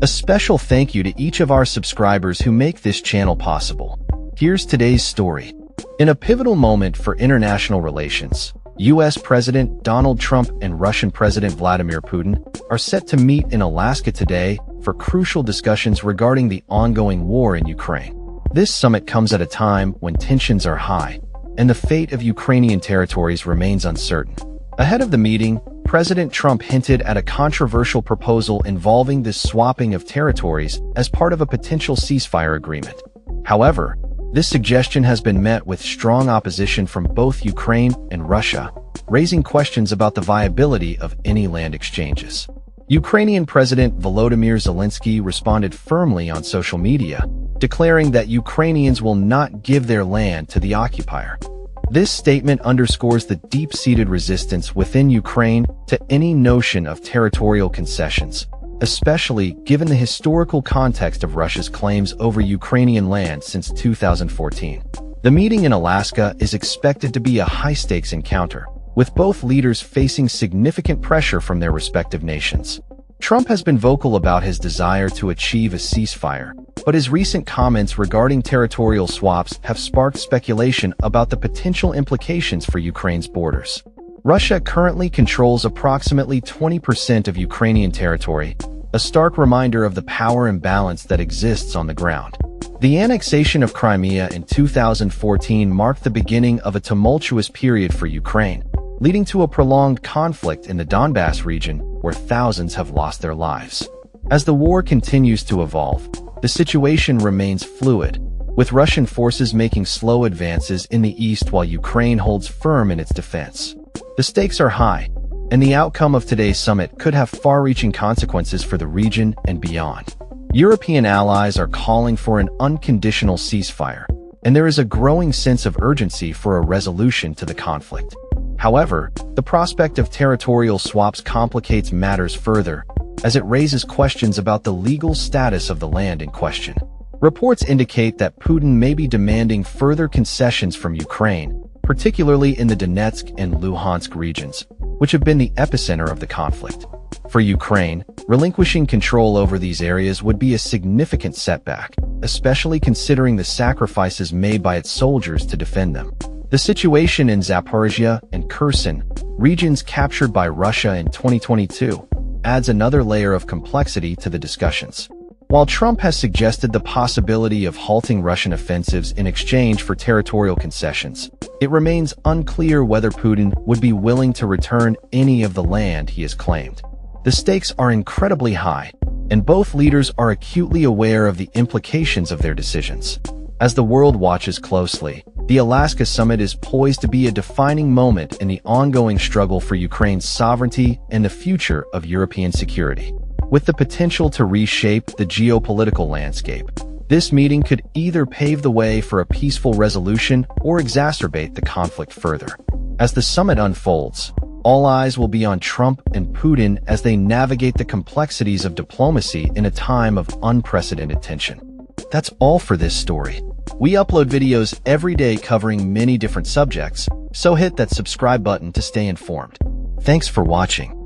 A special thank you to each of our subscribers who make this channel possible. Here's today's story. In a pivotal moment for international relations, U.S. President Donald Trump and Russian President Vladimir Putin are set to meet in Alaska today for crucial discussions regarding the ongoing war in Ukraine. This summit comes at a time when tensions are high, and the fate of Ukrainian territories remains uncertain. Ahead of the meeting, President Trump hinted at a controversial proposal involving the swapping of territories as part of a potential ceasefire agreement. However, this suggestion has been met with strong opposition from both Ukraine and Russia, raising questions about the viability of any land exchanges. Ukrainian President Volodymyr Zelensky responded firmly on social media, declaring that Ukrainians will not give their land to the occupier. This statement underscores the deep-seated resistance within Ukraine to any notion of territorial concessions, especially given the historical context of Russia's claims over Ukrainian land since 2014. The meeting in Alaska is expected to be a high-stakes encounter, with both leaders facing significant pressure from their respective nations. Trump has been vocal about his desire to achieve a ceasefire, but his recent comments regarding territorial swaps have sparked speculation about the potential implications for Ukraine's borders. Russia currently controls approximately 20% of Ukrainian territory, a stark reminder of the power imbalance that exists on the ground. The annexation of Crimea in 2014 marked the beginning of a tumultuous period for Ukraine, leading to a prolonged conflict in the Donbas region where thousands have lost their lives. As the war continues to evolve, the situation remains fluid, with Russian forces making slow advances in the east while Ukraine holds firm in its defense. The stakes are high, and the outcome of today's summit could have far-reaching consequences for the region and beyond. European allies are calling for an unconditional ceasefire, and there is a growing sense of urgency for a resolution to the conflict. However, the prospect of territorial swaps complicates matters further, as it raises questions about the legal status of the land in question. Reports indicate that Putin may be demanding further concessions from Ukraine, particularly in the Donetsk and Luhansk regions, which have been the epicenter of the conflict. For Ukraine, relinquishing control over these areas would be a significant setback, especially considering the sacrifices made by its soldiers to defend them. The situation in Zaporizhia and Kherson, regions captured by Russia in 2022, adds another layer of complexity to the discussions. While Trump has suggested the possibility of halting Russian offensives in exchange for territorial concessions, it remains unclear whether Putin would be willing to return any of the land he has claimed. The stakes are incredibly high, and both leaders are acutely aware of the implications of their decisions. As the world watches closely, the Alaska summit is poised to be a defining moment in the ongoing struggle for Ukraine's sovereignty and the future of European security. With the potential to reshape the geopolitical landscape, this meeting could either pave the way for a peaceful resolution or exacerbate the conflict further. As the summit unfolds, all eyes will be on Trump and Putin as they navigate the complexities of diplomacy in a time of unprecedented tension. That's all for this story. We upload videos every day covering many different subjects, so hit that subscribe button to stay informed. Thanks for watching.